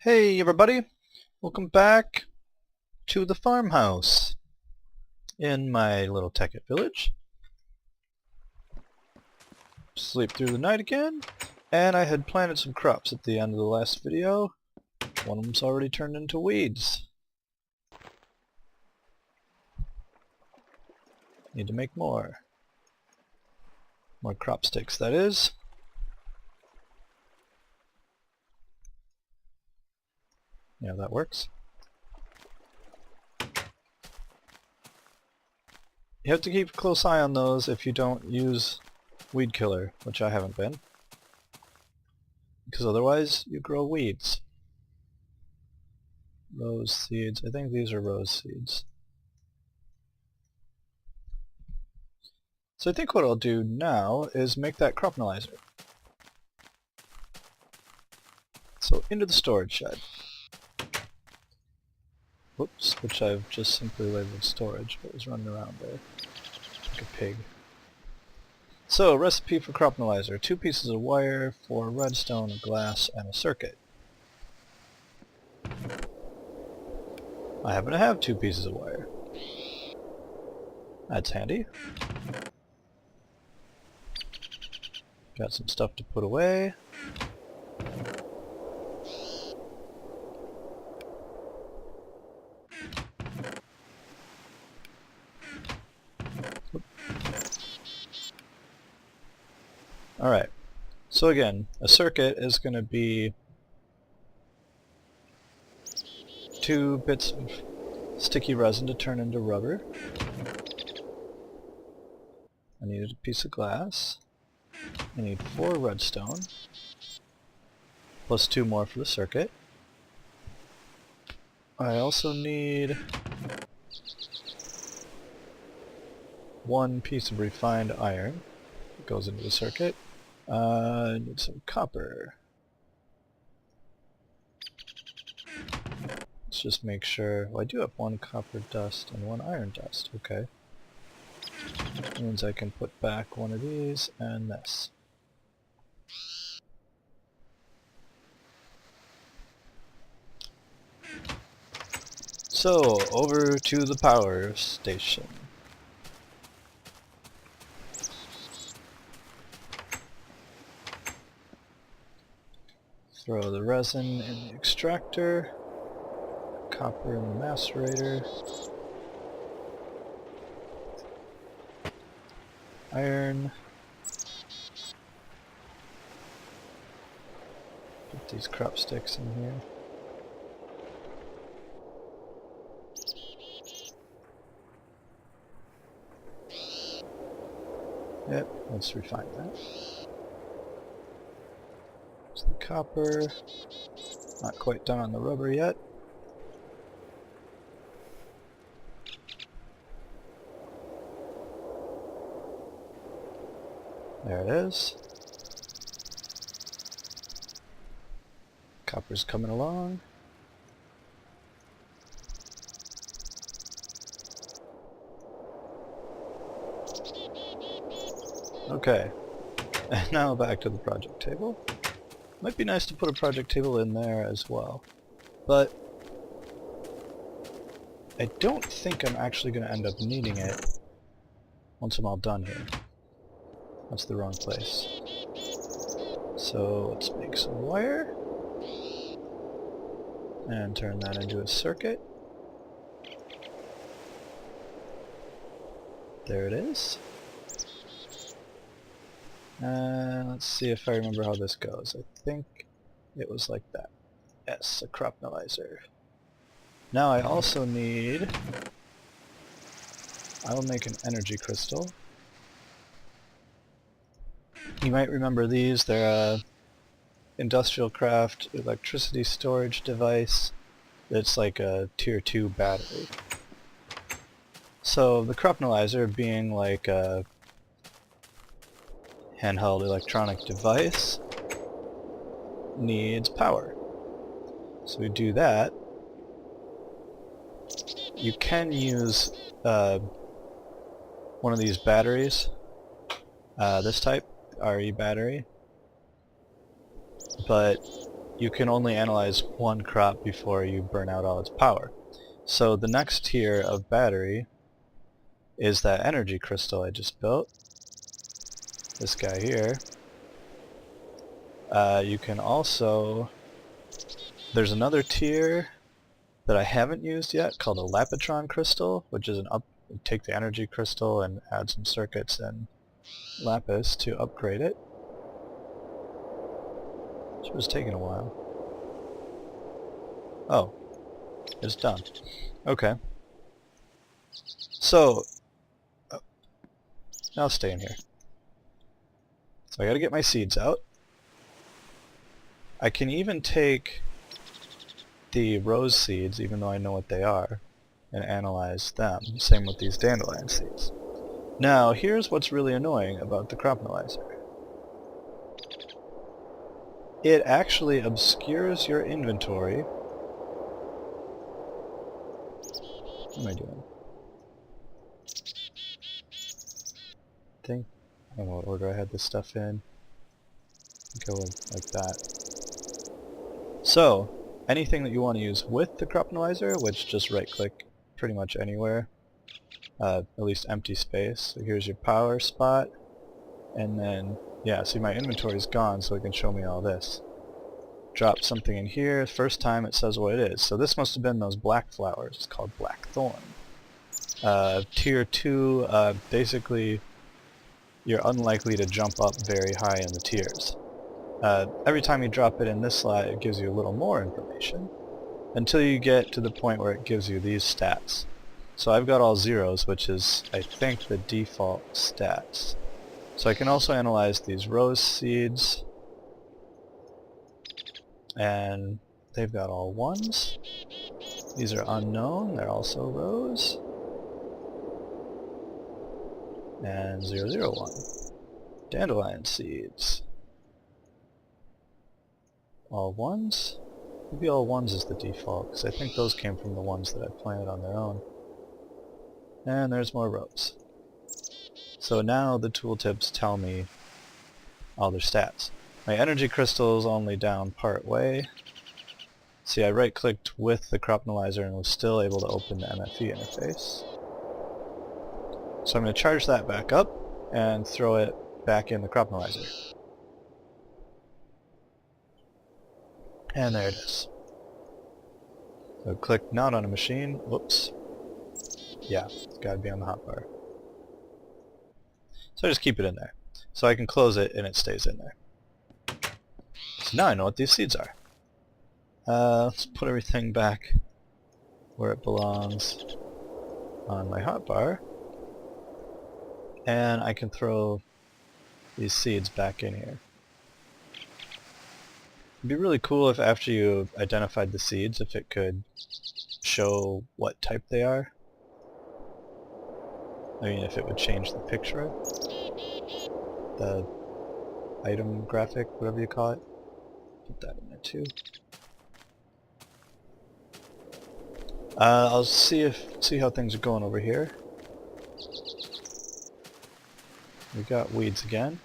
Hey everybody, welcome back to the farmhouse in my little tekkit village. Sleep through the night again, and I had planted some crops at the end of the last video. One of them's already turned into weeds. Need to make more. More crop sticks, that is. Yeah, that works. You have to keep a close eye on those if you don't use weed killer, which I haven't been. Because otherwise you grow weeds. Rose seeds. I think these are rose seeds. So I think what I'll do now is make that cropnalyzer. So into the storage shed. Whoops, which I've just simply labeled storage, but was running around there like a pig. So, recipe for cropnalyzer. 2 pieces of wire, 4 redstone, a glass, and a circuit. I happen to have 2 pieces of wire. That's handy. Got some stuff to put away. Alright, so again, a circuit is going to be 2 bits of sticky resin to turn into rubber. I needed a piece of glass. I need 4 redstone, plus 2 more for the circuit. I also need 1 piece of refined iron that goes into the circuit. I need some copper. Let's just make sure. Well, I do have 1 copper dust and 1 iron dust. Okay. That means I can put back 1 of these and this. So, over to the power station. Throw the resin in the extractor, copper in the macerator, iron. Put these crop sticks in here. Yep, let's refine that. There's the copper. Not quite done on the rubber yet. There it is. Copper's coming along. Okay, and now back to the project table. Might be nice to put a project table in there as well, but I don't think I'm actually going to end up needing it once I'm all done here. That's the wrong place. So let's make some wire and turn that into a circuit. There it is. And let's see if I remember how this goes. I think it was like that. Yes, a cropnalyzer. Now I also need... I will make an energy crystal. You might remember these. They're a industrial craft electricity storage device. It's like a tier 2 battery. So the cropnalyzer, being like a handheld electronic device, needs power. So we do that. You can use one of these batteries, this type, RE battery, but you can only analyze one crop before you burn out all its power. So the next tier of battery is that energy crystal I just built. This guy here. You can also... There's another tier that I haven't used yet called a lapitron crystal, which is take the energy crystal and add some circuits and lapis to upgrade it. Which was taking a while. Oh, it's done. Okay. So, I'll stay in here. So I gotta get my seeds out. I can even take the rose seeds, even though I know what they are, and analyze them. Same with these dandelion seeds. Now, here's what's really annoying about the cropnalyzer. It actually obscures your inventory. What am I doing? I don't know what order I had this stuff in. Go like that. So, anything that you want to use with the cropnalyzer, which just right-click pretty much anywhere, at least empty space. So here's your power spot, and then, yeah, see my inventory's gone, so it can show me all this. Drop something in here, first time it says what it is. So this must have been those black flowers, it's called blackthorn. Tier 2, basically, you're unlikely to jump up very high in the tiers. Every time you drop it in this slot, it gives you a little more information, until you get to the point where it gives you these stats. So I've got all zeros, which is, I think, the default stats. So I can also analyze these rose seeds, and they've got all ones. These are unknown, they're also rose. And 001. Dandelion seeds. All ones? Maybe all ones is the default, because I think those came from the ones that I planted on their own. And there's more rows. So now the tooltips tell me all their stats. My energy crystal is only down part way. See, I right-clicked with the cropnalyzer and was still able to open the MFE interface. So I'm going to charge that back up and throw it back in the cropnalyzer. And there it is. So click not on a machine. Whoops. Yeah, it's got to be on the hotbar. So I just keep it in there. So I can close it and it stays in there. So now I know what these seeds are. Let's put everything back where it belongs on my hotbar. And I can throw these seeds back in here. It'd be really cool if after you identified the seeds, if it could show what type they are. I mean, if it would change the picture, the item graphic, whatever you call it. Put that in there too. I'll see how things are going over here. We got weeds again.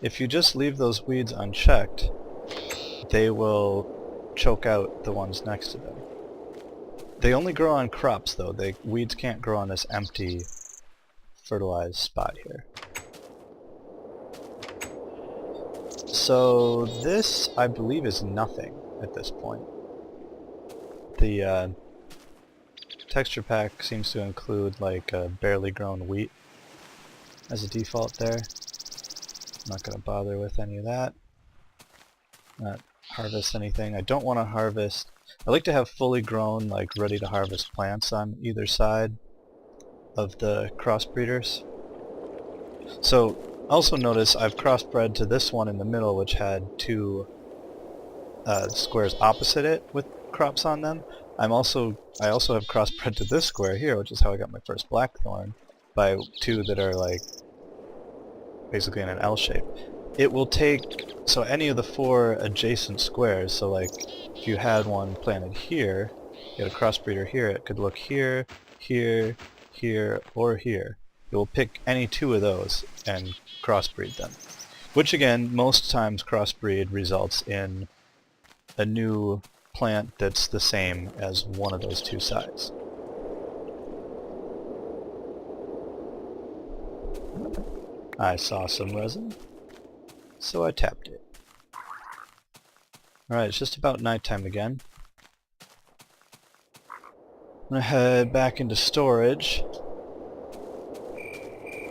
If you just leave those weeds unchecked, they will choke out the ones next to them. They only grow on crops though. Weeds can't grow on this empty fertilized spot here. So this, I believe, is nothing at this point. The texture pack seems to include like barely grown wheat as a default there. I'm not going to bother with any of that. Not harvest anything. I don't want to harvest. I like to have fully grown, like ready to harvest plants on either side of the crossbreeders. So also notice I've crossbred to this one in the middle, which had two squares opposite it with crops on them. I also have crossbred to this square here, which is how I got my first blackthorn, by two that are like basically in an L shape. It will take, so any of the four adjacent squares, so like if you had one planted here, you had a crossbreeder here, it could look here, here, here, or here. it will pick any two of those and crossbreed them. Which again, most times crossbreed results in a new plant that's the same as one of those two sides. I saw some resin, so I tapped it. Alright, it's just about nighttime again. I'm gonna head back into storage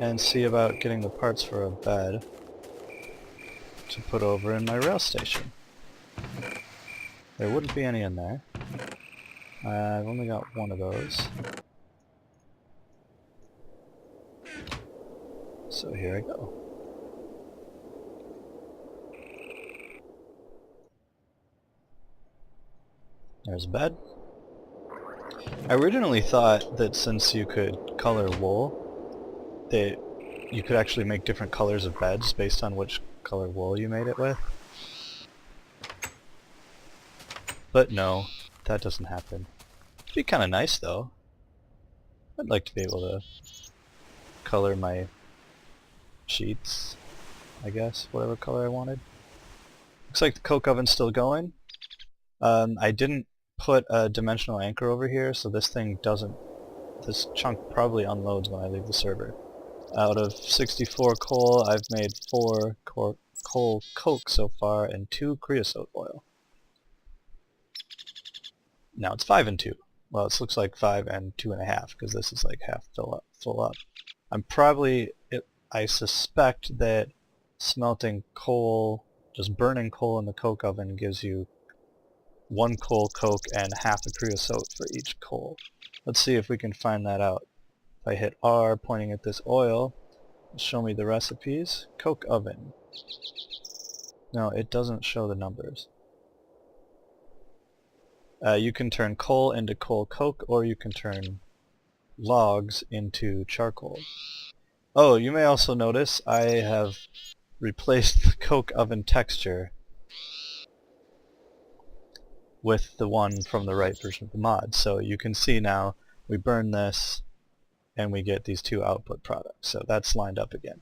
and see about getting the parts for a bed to put over in my rail station. There wouldn't be any in there. I've only got one of those. So here I go. There's a bed. I originally thought that since you could color wool, that you could actually make different colors of beds based on which color wool you made it with. But no, that doesn't happen. It'd be kind of nice though. I'd like to be able to color my sheets, I guess, whatever color I wanted. Looks like the coke oven's still going. I didn't put a dimensional anchor over here, so this thing doesn't, this chunk probably unloads when I leave the server. Out of 64 coal, I've made 4 coal coke so far and 2 creosote oil. Now it's 5 and 2. Well, it looks like 5 and 2.5 because this is like half full up. I'm probably, I suspect that smelting coal, just burning coal in the coke oven gives you 1 coal coke and half a creosote for each coal. Let's see if we can find that out. If I hit R pointing at this oil, it'll show me the recipes. Coke oven. No, it doesn't show the numbers. You can turn coal into coal coke, or you can turn logs into charcoal. Oh, you may also notice I have replaced the coke oven texture with the one from the right version of the mod. So you can see now we burn this and we get these 2 output products. So that's lined up again.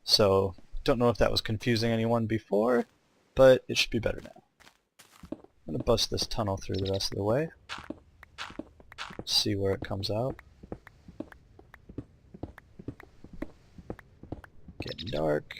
So don't know if that was confusing anyone before, but it should be better now. I'm going to bust this tunnel through the rest of the way. See where it comes out. Getting dark.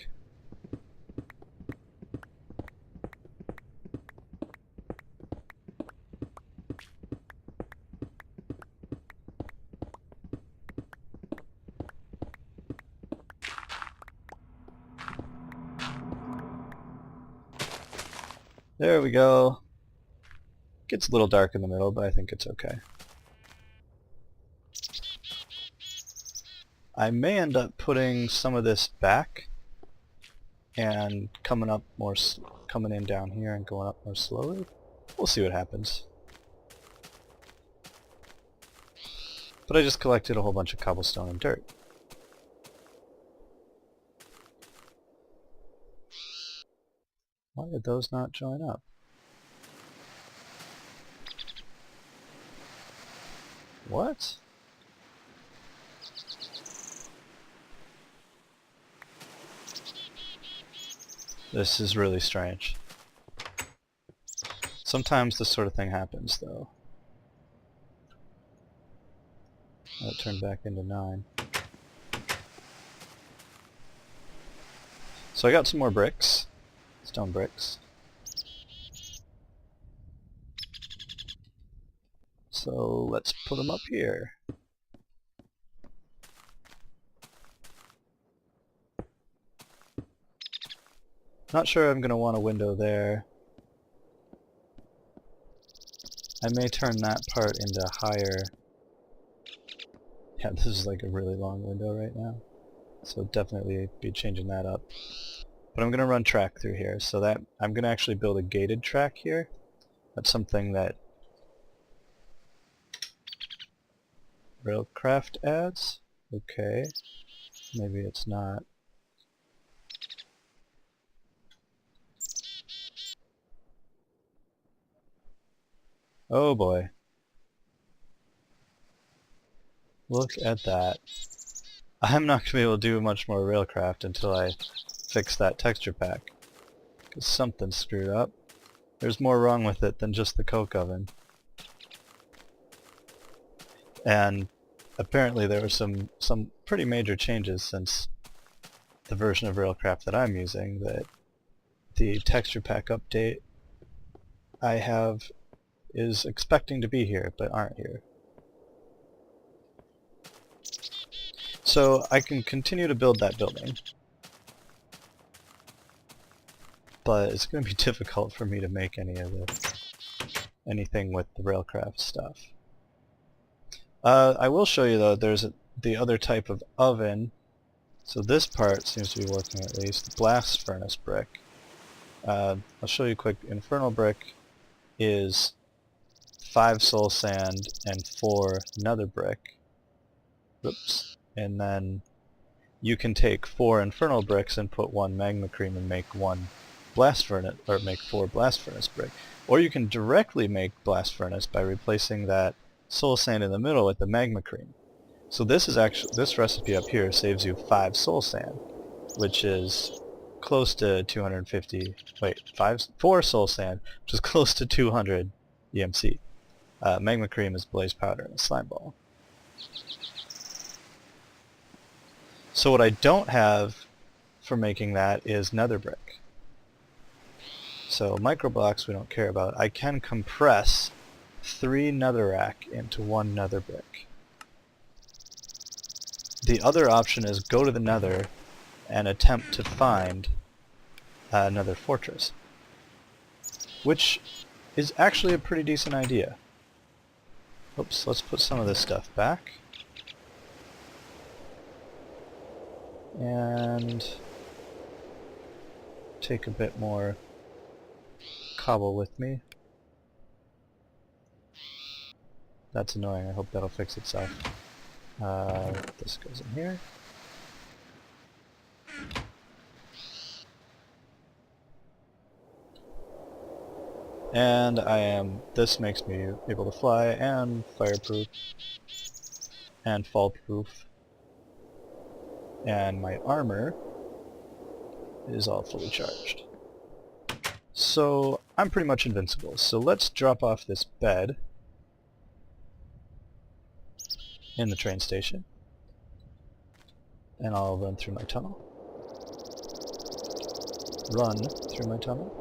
There we go. Gets a little dark in the middle, but I think it's okay. I may end up putting some of this back and coming in down here and going up more slowly. We'll see what happens. But I just collected a whole bunch of cobblestone and dirt. Why did those not join up? What? This is really strange. Sometimes this sort of thing happens, though. That turned back into 9. So I got some more bricks. Stone bricks. So let's put them up here. Not sure I'm going to want a window there. I may turn that part into higher. Yeah, this is like a really long window right now. So definitely be changing that up. But I'm going to run track through here, so that I'm going to actually build a gated track here. That's something that railcraft adds. Okay, maybe it's not. Oh boy. Look at that. I'm not going to be able to do much more railcraft until I fix that texture pack. Because something's screwed up. There's more wrong with it than just the coke oven. And apparently there were some pretty major changes since the version of railcraft that I'm using, that the texture pack update I have is expecting to be here, but aren't here. So I can continue to build that building, but it's going to be difficult for me to make anything with the railcraft stuff. I will show you though, there's the other type of oven. So this part seems to be working at least. Blast furnace brick. I'll show you quick. Infernal brick is 5 soul sand and 4 nether brick. Oops. And then you can take 4 infernal bricks and put 1 magma cream and make 1 blast furnace, or make 4 blast furnace brick. Or you can directly make blast furnace by replacing that soul sand in the middle with the magma cream. So this recipe up here saves you 5 soul sand, which is close to 250. Wait, 4 soul sand, which is close to 200 EMC. Magma cream is blaze powder and a slime ball. So what I don't have for making that is nether brick. So micro blocks we don't care about. I can compress 3 netherrack into 1 nether brick. The other option is go to the nether and attempt to find another fortress, which is actually a pretty decent idea. Oops, let's put some of this stuff back. And take a bit more cobble with me. That's annoying, I hope that'll fix itself. This goes in here. And this makes me able to fly and fireproof and fall proof. And my armor is all fully charged. So I'm pretty much invincible. So let's drop off this bed in the train station. And I'll run through my tunnel. Run through my tunnel.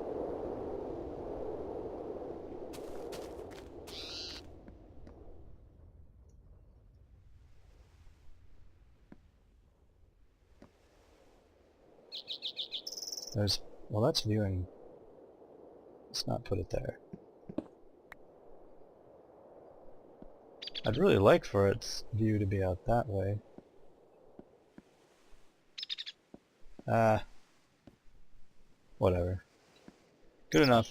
Well, that's viewing. Let's not put it there. I'd really like for its view to be out that way. Whatever. Good enough.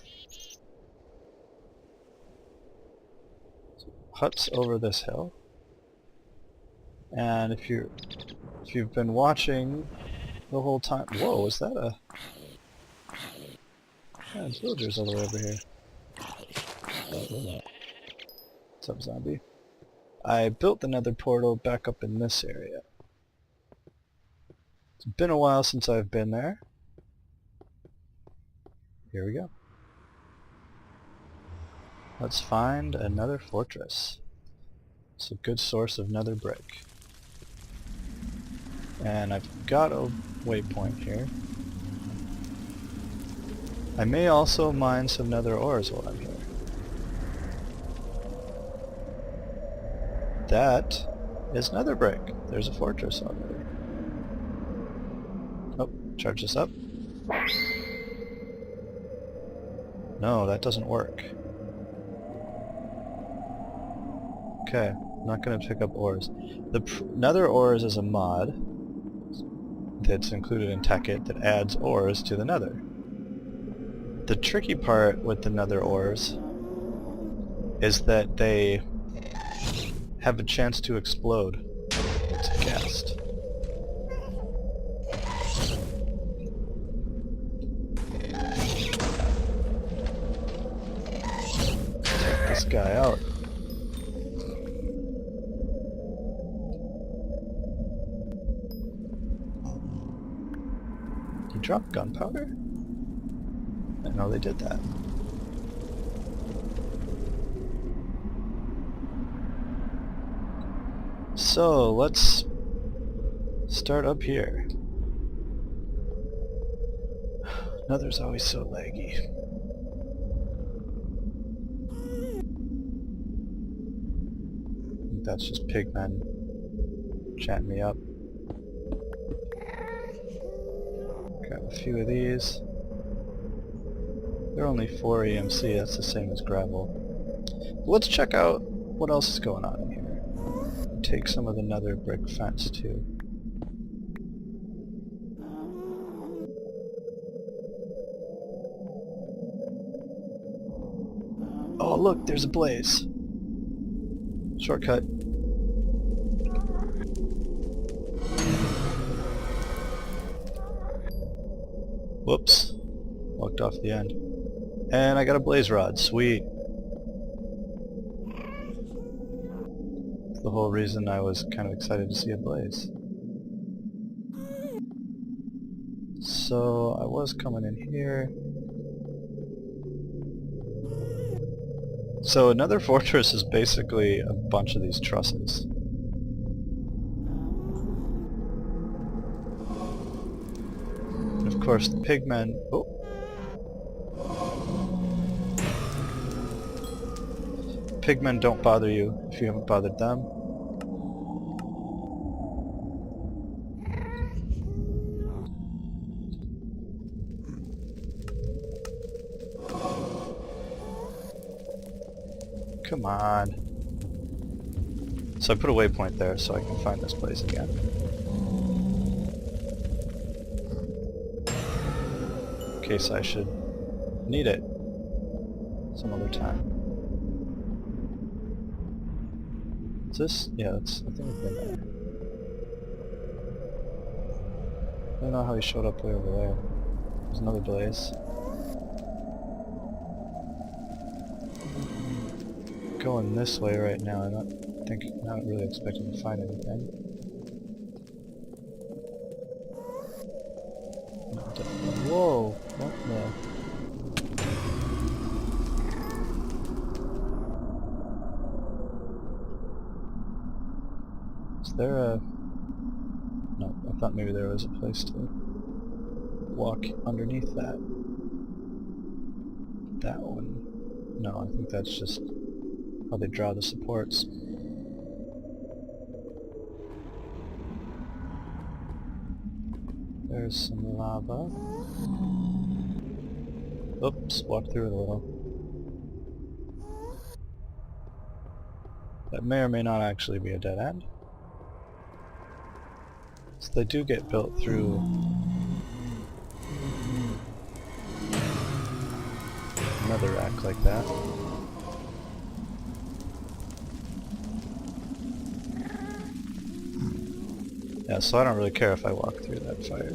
Huts over this hill. And if you've been watching the whole time, whoa, is that a? Yeah, there's villagers all the way over here. What's up, zombie? I built the nether portal back up in this area. It's been a while since I've been there. Here we go. Let's find another fortress. It's a good source of nether brick. And I've got a waypoint here. I may also mine some nether ores while I'm here. That is nether brick. There's a fortress already. Oh, charge this up. No, that doesn't work. Okay, I'm not going to pick up ores. The nether ores is a mod that's included in tekkit that adds ores to the nether. The tricky part with the nether ores is that they have a chance to explode. It's a ghast. Take this guy out. He dropped gunpowder? I didn't know they did that. So, let's start up here. Nether's always so laggy. I think that's just pigmen chatting me up. Grab a few of these. They're only 4 EMC, that's the same as gravel. Let's check out what else is going on in here. Take some of the nether brick fence too. Oh look, there's a blaze. Shortcut. Whoops. Walked off the end. And I got a blaze rod. Sweet. That's the whole reason I was kind of excited to see a blaze. So I was coming in here. So another fortress is basically a bunch of these trusses. And of course the pigmen... Oh! Pigmen don't bother you if you haven't bothered them. Come on. So I put a waypoint there so I can find this place again. In case I should need it some other time. Is this? Yeah, that's, I think it's been there. I don't know how he showed up way over there. There's another blaze. Going this way right now. I'm not really expecting to find anything. Whoa! What the? Is there a... No, I thought maybe there was a place to walk underneath that. That one. No, I think that's just how they draw the supports. There's some lava. Oops, walked through it a little. That may or may not actually be a dead end. So they do get built through another rack like that. Yeah, so I don't really care if I walk through that fire.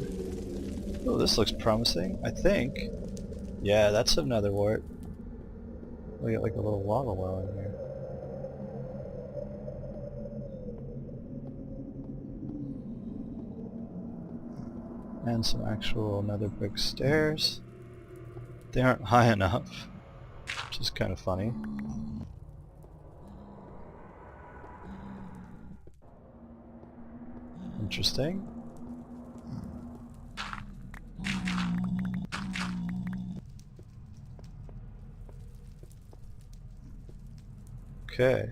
Oh, this looks promising, I think. Yeah, that's another wart. We got like a little lava well in here. And some actual nether brick stairs. They aren't high enough, which is kind of funny. Interesting. Okay.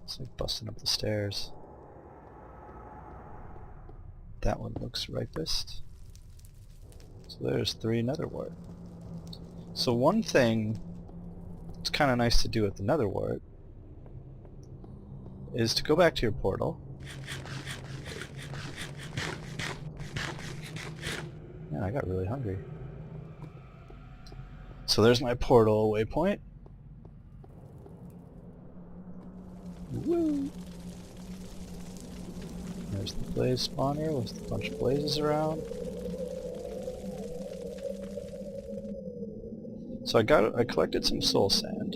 It's like busting up the stairs. That one looks ripest. So there's 3 nether wart. So one thing it's kind of nice to do with the nether wart is to go back to your portal. Man, I got really hungry. So there's my portal waypoint. Woo! There's the blaze spawner with a bunch of blazes around. So I collected some soul sand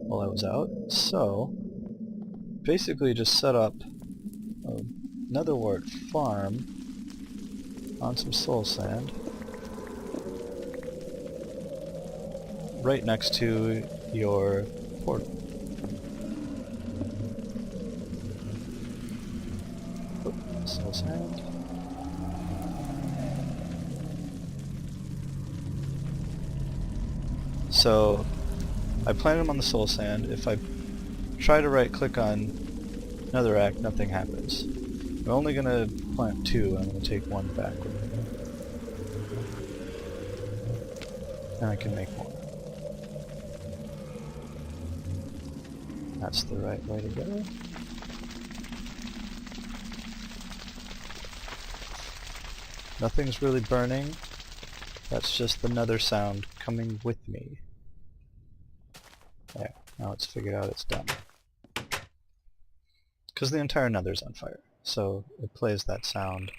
while I was out. So basically just set up netherwort farm on some soul sand right next to your portal. Oop, soul sand. So I planted them on the soul sand. If I try to right click on netherrack, nothing happens. I'm only going to plant 2, I'm going to take 1 back with me. And I can make more. That's the right way to go. Nothing's really burning. That's just the nether sound coming with me. There, now it's figured out it's done. Because the entire nether's on fire. So it plays that sound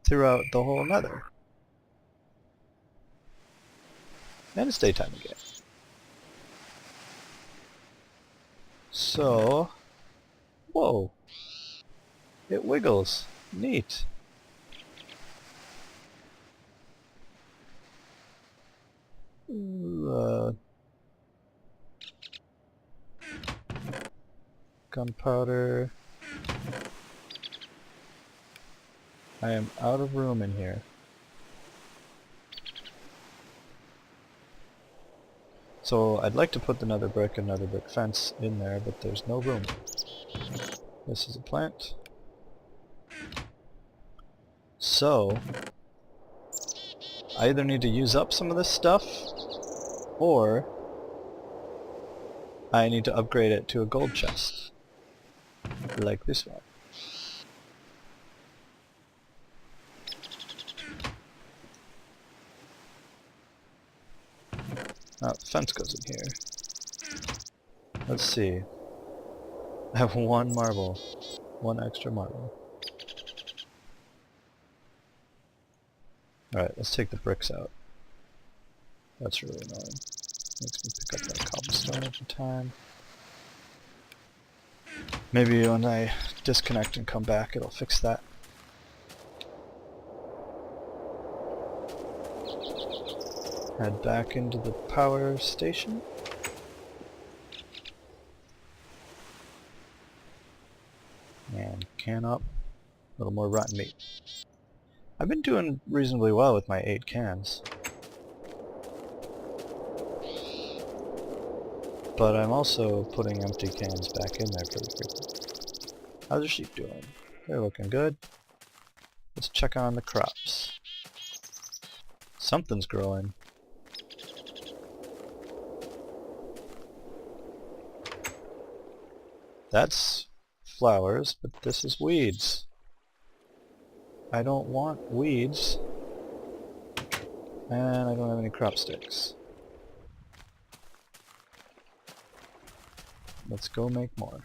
throughout the whole nether. And it's daytime again. So, whoa, it wiggles. Neat. Gunpowder. I am out of room in here. So I'd like to put the nether brick and nether brick fence in there, but there's no room. This is a plant. So I either need to use up some of this stuff, or I need to upgrade it to a gold chest. Like this one. Oh, the fence goes in here. Let's see. I have 1 marble. 1 extra marble. Alright, let's take the bricks out. That's really annoying. Makes me pick up that cobblestone every time. Maybe when I disconnect and come back it'll fix that. Head back into the power station. And can up. A little more rotten meat. I've been doing reasonably well with my 8 cans. But I'm also putting empty cans back in there pretty frequently. How's the sheep doing? They're looking good. Let's check on the crops. Something's growing. That's flowers, but this is weeds. I don't want weeds. And I don't have any crop sticks. Let's go make more.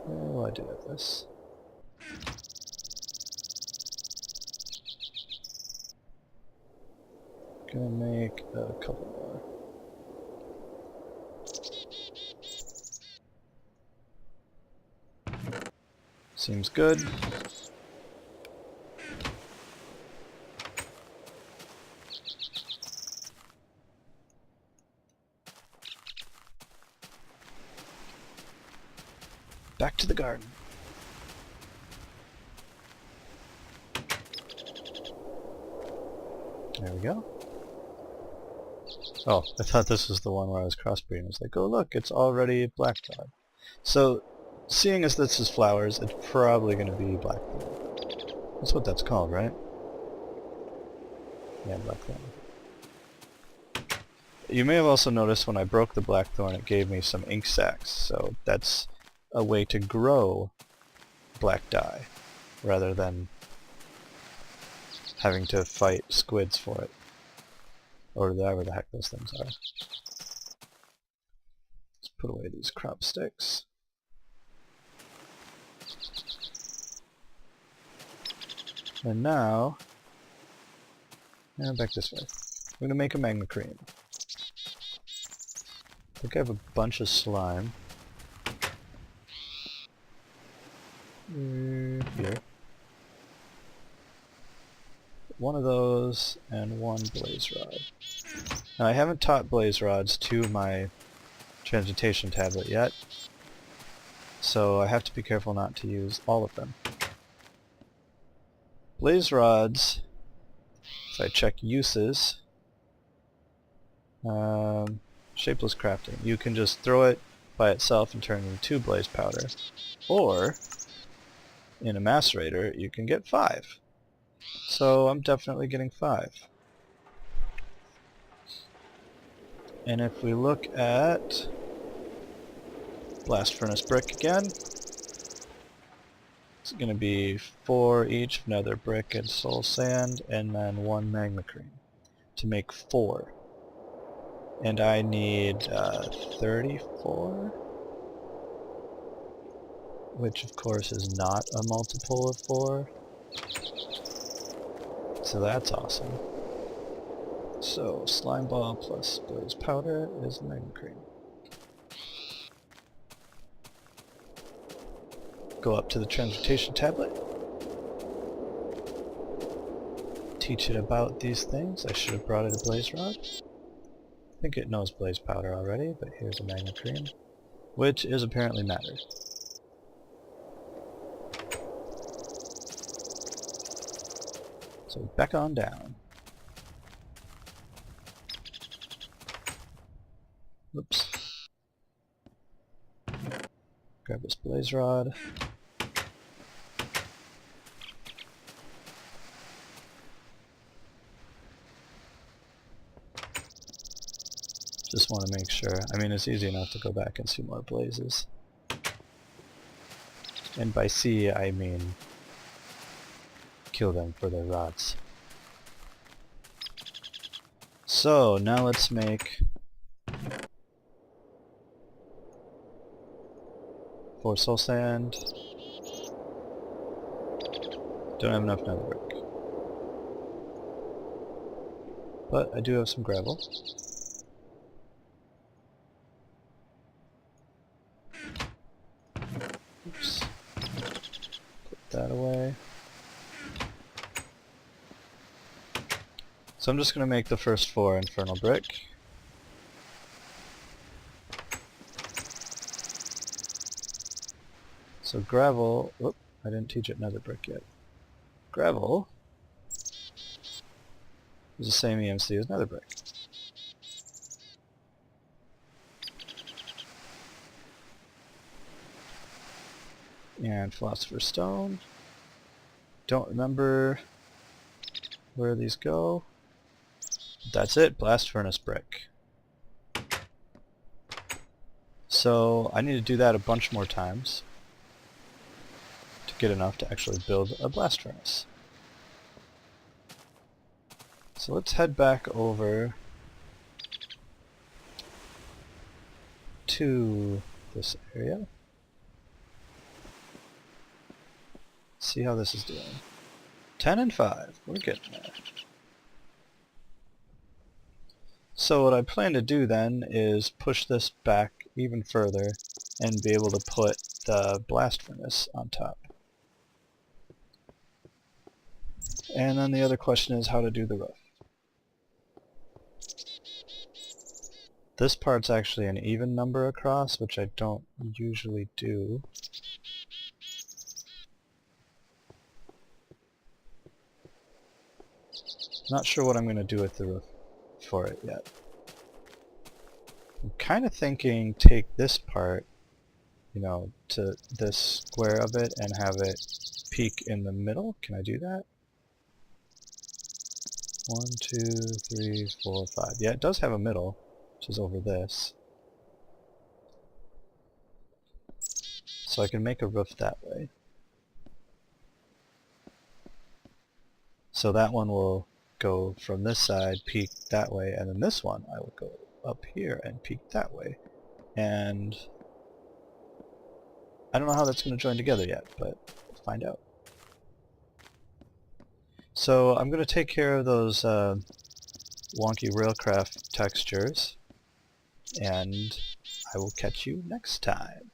What will I do with this? Gonna make a couple more. Seems good. Back to the garden. There we go. Oh, I thought this was the one where I was crossbreeding. I was like, oh look, it's already black dog. So, seeing as this is flowers, it's probably going to be blackthorn. That's what that's called, right? Yeah, blackthorn. You may have also noticed when I broke the blackthorn it gave me some ink sacs, so that's a way to grow black dye, rather than having to fight squids for it. Or whatever the heck those things are. Let's put away these crop sticks. And now, back this way. I'm gonna make a magma cream. I think I have a bunch of slime. Here. One of those and one blaze rod. Now I haven't taught blaze rods to my transmutation tablet yet, so I have to be careful not to use all of them. Blaze rods, if I check uses, shapeless crafting. You can just throw it by itself and turn it into blaze powder, or in a macerator you can get 5. So I'm definitely getting 5. And if we look at blast furnace brick again, it's going to be 4 each nether brick and soul sand, and then 1 magma cream to make 4. And I need 34, which of course is not a multiple of 4. So that's awesome. So slime ball plus blaze powder is magma cream. Go up to the transmutation tablet. Teach it about these things. I should have brought it a blaze rod. I think it knows blaze powder already, but here's a magma cream, which is apparently matter. So back on down. Oops. Grab this blaze rod. Just want to make sure. I mean, it's easy enough to go back and see more blazes. And by see, I mean kill them for their rods. So, now let's make 4 soul sand. Don't have enough nether brick. But I do have some gravel. Oops. Put that away. So I'm just going to make the first 4 infernal brick. So gravel, whoop, I didn't teach it nether brick yet. Gravel is the same EMC as nether brick. And philosopher's stone. Don't remember where these go. That's it, blast furnace brick. So I need to do that a bunch more times to get enough to actually build a blast furnace. So let's head back over to this area. See how this is doing. 10 and 5, we're getting there. So what I plan to do then is push this back even further and be able to put the blast furnace on top. And then the other question is how to do the roof. This part's actually an even number across, which I don't usually do. Not sure what I'm going to do with the roof for it yet. I'm kind of thinking take this part, you know, to this square of it and have it peak in the middle. Can I do that? 1, 2, 3, 4, 5. Yeah, it does have a middle, which is over this. So I can make a roof that way. So that one will go from this side, peak that way, and then this one I will go up here and peak that way. And I don't know how that's going to join together yet, but we'll find out. So I'm going to take care of those wonky railcraft textures, and I will catch you next time.